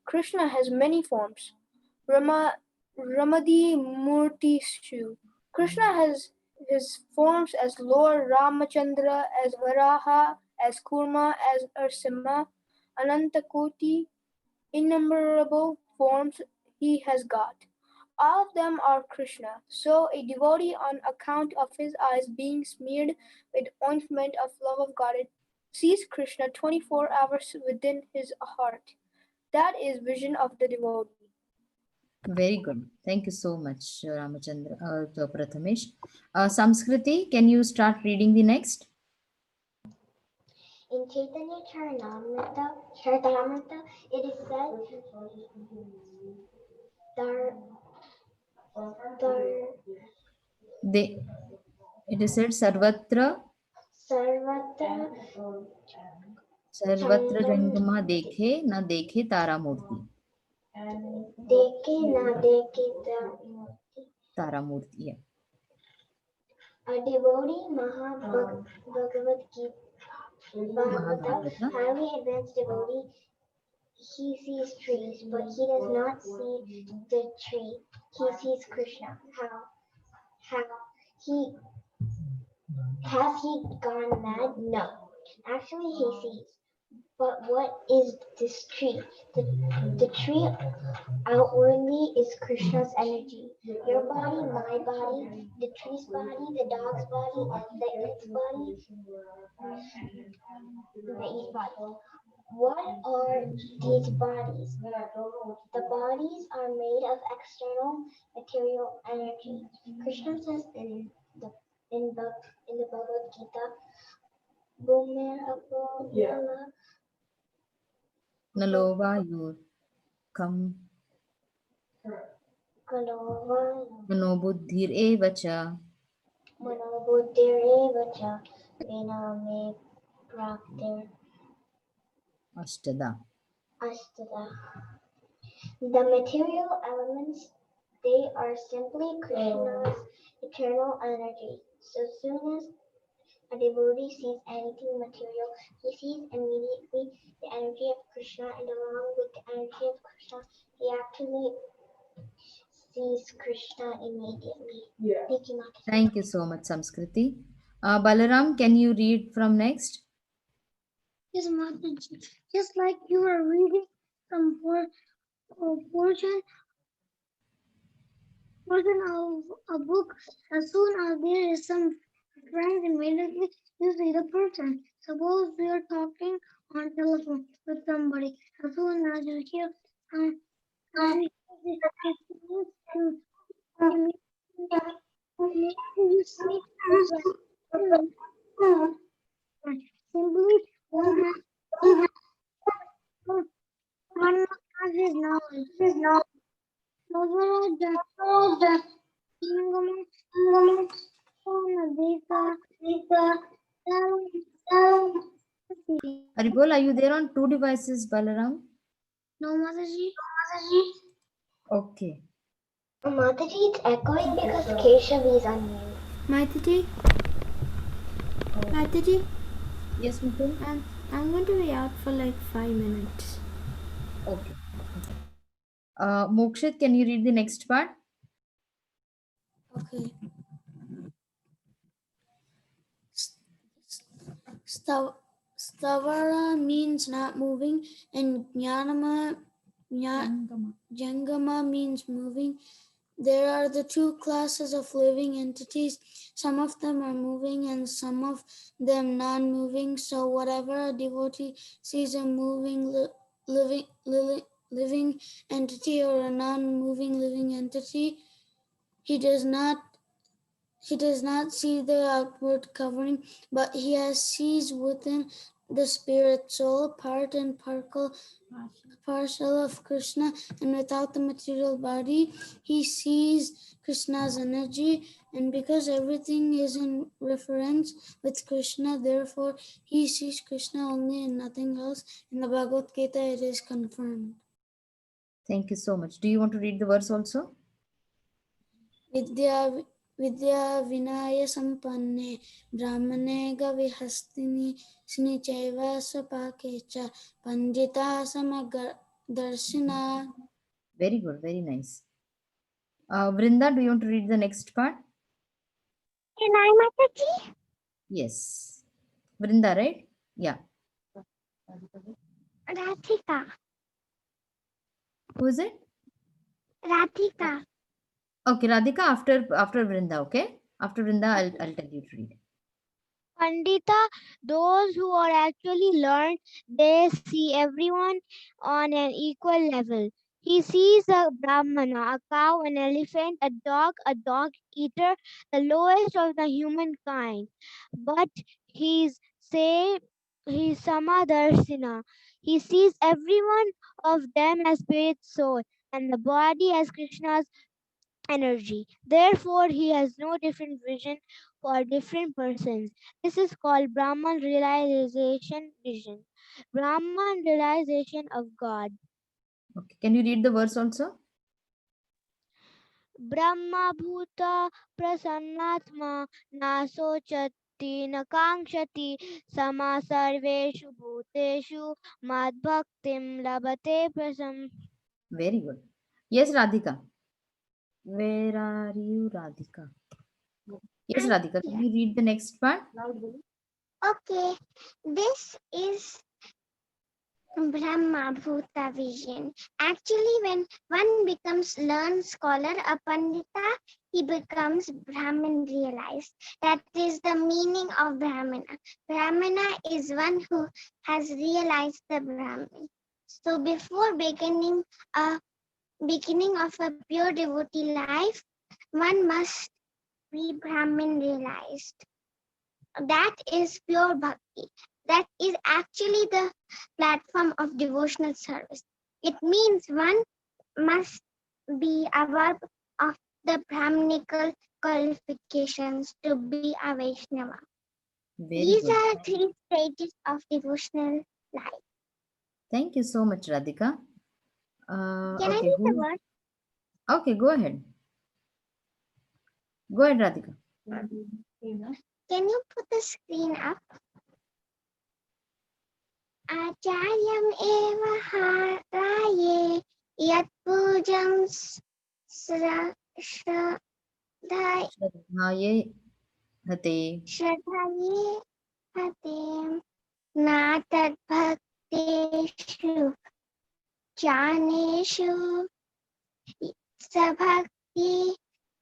Krishna has many forms. Ramadi Murti Shu. Krishna has his forms as Lord Ramachandra, as Varaha, as Kurma, as Nrsimha, Anantakoti, innumerable forms he has got. All of them are Krishna. So a devotee, on account of his eyes being smeared with ointment of love of God, sees Krishna 24 hours within his heart. That is vision of the devotee. Very good. Thank you so much, Ramachandra, Prathamesh. Samskriti, can you start reading the next? In Chaitanya Charitamrita, it is said, Dar, Dar, They, it is said, Sarvatra सर्वत्र जंगमा देखे न देखे तारा मूर्ति. Deke na deke Tara Murti. Yeah. A devotee Bhagavad Gita Bhagavata, highly advanced devotee, he sees trees, but he does not see the tree. He sees Krishna. How? He has he gone mad? No. Actually he sees. But what is this tree? The tree outwardly is Krishna's energy. Your body, my body, the tree's body, the dog's body, the eat's body, the eat's body. What are these bodies? The bodies are made of external material energy. Krishna says in the Bhagavad Gita, Bhumer Apo Nala Nalova Yur Kam Kalova Manobuddhir Evacha Manobuddhireva cha Vina me Praktir Ashtada. Astada. The material elements, they are simply Krishna's eternal energy. So soon as a devotee sees anything material, he sees immediately the energy of Krishna, and along with the energy of Krishna, he actually sees Krishna immediately. Thank you, Mataji. Thank you so much, Samskriti. Balaram, can you read from next? Yes, Mataji. Just like you were reading some portion of a book, as soon as there is some friends immediately you see the person. Suppose we are talking on telephone with somebody. As soon as you hear you see simply one has his knowledge. Haribol, are you there on two devices, Balaram? No, Mataji. Okay. Mataji, it's echoing because Keshav is on mute. Mataji? Mataji? Yes, Mukul? I'm going to be out for like 5 minutes. Okay. Mokshit, can you read the next part? Okay. Stavara means not moving, and Jangama means moving. There are the two classes of living entities. Some of them are moving and some of them non-moving. So whatever a devotee sees a moving living entity or a non-moving living entity, he does not He does not see the outward covering, but he has sees within the spirit soul, part and parcel of Krishna, and without the material body, he sees Krishna's energy, and because everything is in reference with Krishna, therefore he sees Krishna only and nothing else. In the Bhagavad Gita, it is confirmed. Thank you so much. Do you want to read the verse also? विद्या विद्या विनय संपन्ने ब्राह्मणे गविहस्तिनि स्निचैव स्वपाके च Pandita समदर्शिना. Very good. Very nice. Vrinda, do you want to read the next part? Can I, Mataji? Yes. Vrinda, right? Yeah. Radhika. Who is it? Radhika. Okay, Radhika after Vrinda, okay? After Vrinda, I'll tell you to read. Pandita, those who are actually learned, they see everyone on an equal level. He sees a Brahmana, a cow, an elephant, a dog eater, the lowest of the humankind. But he's Samadarsina. He sees every one of them as spirit soul and the body as Krishna's energy. Therefore, he has no different vision for different persons. This is called Brahman realization vision. Brahman realization of God. Okay. Can you read the verse also? Brahma bhuta prasannatma na sochati na kankshati sama sarveshu bhuteshu madbhaktim labate prasam. Very good. Yes, Radhika. Where are you, Radhika? Yes, I'm Radhika. Can here. you read the next part? Okay, this is Brahma Bhuta vision. Actually, when one becomes learned scholar, a pandita, he becomes Brahmin realized. That is the meaning of Brahmana. Brahmana is one who has realized the Brahmin. So before beginning of a pure devotee life, one must be Brahmin realized. That is pure bhakti. That is actually the platform of devotional service. It means one must be aware of the Brahminical qualifications to be a Vaishnava. Very These good. are three stages of devotional life. Thank you so much, Radhika. Can I Okay, read the who? word? Okay, go ahead. Go ahead, Radhika. Can you put the screen up? Acharyam eva haraye yat pujam shraddhaye Shraddhaye hate. hate na tad bhakteshu janeshu sabhakti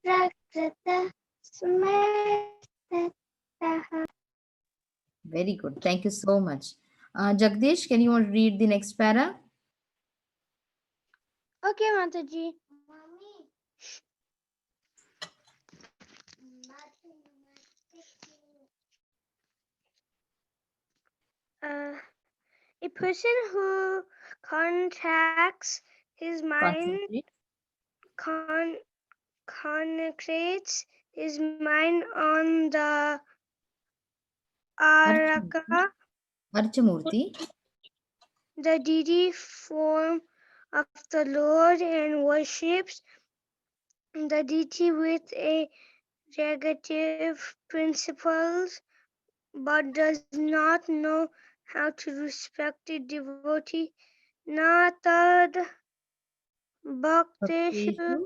prakrita smartataha. Very good. Thank you so much. Jagdish, can you want to read the next para? Okay, Mataji. A person who contacts his mind, Concentrate. concentrates his mind on the Araka, Archamurti. the deity form of the Lord, and worships the deity with a negative principles, but does not know how to respect a devotee. Natad Bhakteshu Bhakteshu.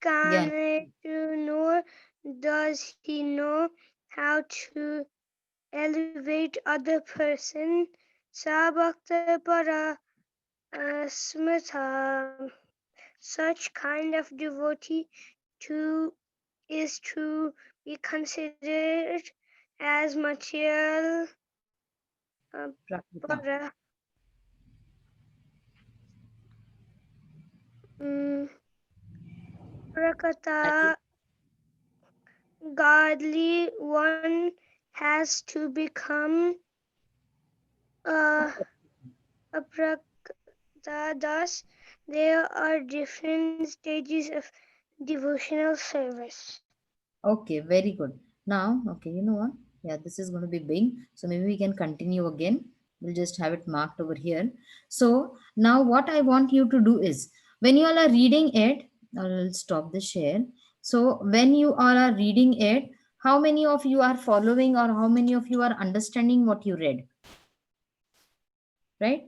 Gyan. Ganeshu, nor does he know how to elevate other person. Sabhakta para smita. Such kind of devotee is to be considered as material Prakrita. para, prakata godly one has to become a thus there are different stages of devotional service. Okay, very good. Now, okay, you know what? Yeah, this is going to be big. So maybe we can continue again. We'll just have it marked over here. So now what I want you to do is when you all are reading it, I'll stop the share. So when you all are reading it, how many of you are following or how many of you are understanding what you read? Right?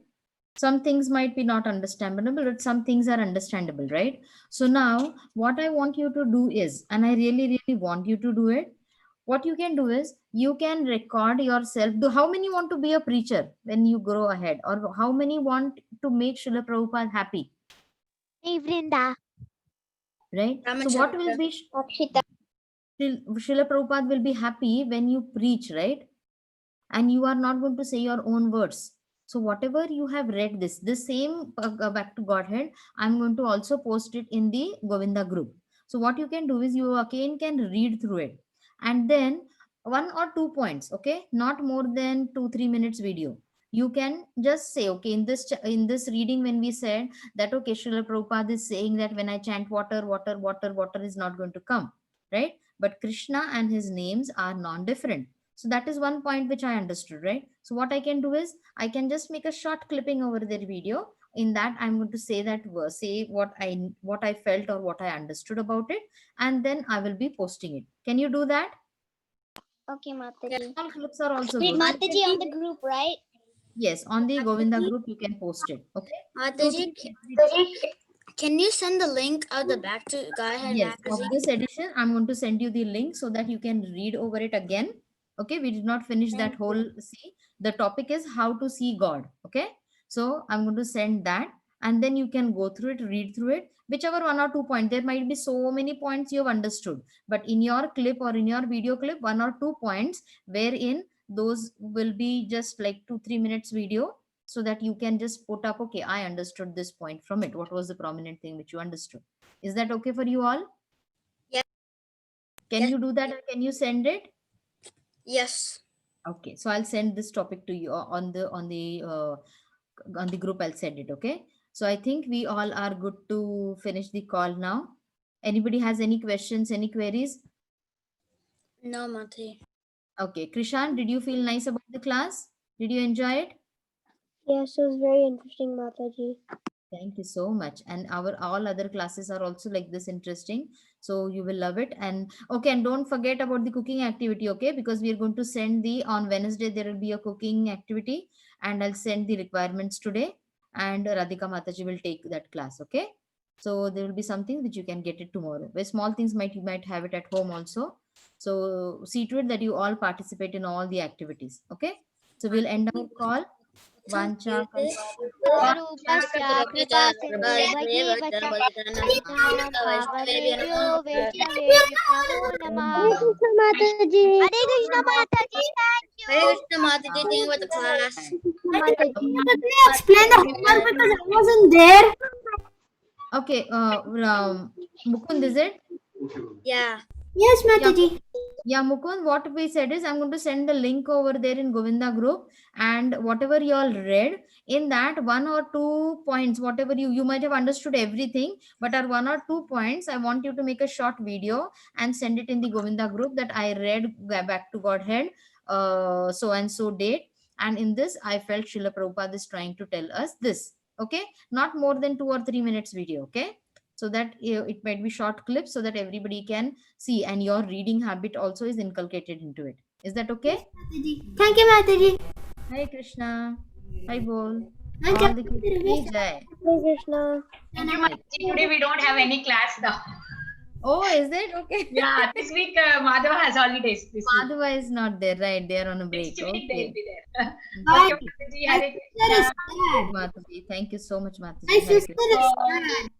Some things might be not understandable, but some things are understandable, right? So now what I want you to do is, and I really want you to do it, what you can do is you can record yourself. Do how many want to be a preacher when you grow ahead, or how many want to make Srila Prabhupada happy, Hey, Vrinda. right? So what will be Akshita. Srila Prabhupada will be happy when you preach, right? And you are not going to say your own words. So whatever you have read, this same back to Godhead, I'm going to also post it in the Govinda group. So what you can do is you again can read through it, and then 1 or 2 points, okay, not more than 2-3 minutes video. You can just say, okay, in this reading, when we said that, okay, Srila Prabhupada is saying that when I chant water, water, water, water is not going to come, right? But Krishna and his names are non-different. So that is one point which I understood, right? So what I can do is I can just make a short clipping over their video. In that, I'm going to say that verse, say what I felt or what I understood about it, and then I will be posting it. Can you do that? Okay, Mataji. All clips are also Wait, good. Mataji on the group, right? Yes, on the Govinda group you can post it. Okay. Mataji, can you send the link of the Back to Godhead Yes, of magazine? this edition, I'm going to send you the link so that you can read over it again. Okay, we did not finish that whole. See, the topic is how to see God. Okay, so I'm going to send that, and then you can go through it, read through it, whichever 1 or 2 points. There might be so many points you have understood, but in your clip or in your video clip, 1 or 2 points wherein those will be just like 2-3 minutes video, so that you can just put up, okay, I understood this point from it. What was the prominent thing which you understood? Is that okay for you all? Yes. Can Yes. you do that, or can you send it? Yes. Okay, so I'll send this topic to you on the group. I'll send it. Okay. So I think we all are good to finish the call now. Anybody has any questions, any queries? No, Mataji. Okay, Krishan, did you feel nice about the class? Did you enjoy it? Yes, it was very interesting, Mataji. Thank you so much. And our all other classes are also like this interesting. So you will love it. And okay, and don't forget about the cooking activity, okay? Because we are going to send the on Wednesday, there will be a cooking activity, and I'll send the requirements today. And Radhika Mataji will take that class, okay? So there will be something which you can get it tomorrow. Where small things you might have it at home also. So see to it that you all participate in all the activities, okay? So we'll end our call. Vancha स्वरूपस्य कृपा सिन्धुर्भगे वचनं पावनेभ्यो वैष्णवेभ्यो नमो नमः. Mataji. Hare Krishna Mataji, thank you. Hare Krishna, Mataji. Thank you for the class. Explain the homework because I wasn't there. Okay, Mukund, is it? Yeah. Yes, Mataji. Yeah, Mukund, what we said is I'm going to send the link over there in Govinda group, and whatever you all read in that 1 or 2 points, whatever you might have understood everything, but are 1 or 2 points, I want you to make a short video and send it in the Govinda group that I read Back to Godhead, so and so date, and in this I felt Srila Prabhupada is trying to tell us this. Okay, not more than 2 or 3 minutes video. Okay, so that it might be short clips so that everybody can see, and your reading habit also is inculcated into it. Is that okay? Thank you, Mataji. Hare Krishna. Hi Bol. Thank All the you. Krishna Jai. Hare Krishna. Thank you, Mataji. Today we don't have any class now. Oh, is it okay? Yeah, this week Madhava has holidays. This week. Madhava is not there, right? They are on a break. Next week they'll Okay. be there. Bye. Okay, Mataji, Hare Krishna. Mataji, thank you so much, Mataji. My Hare sister Krishna. is sad.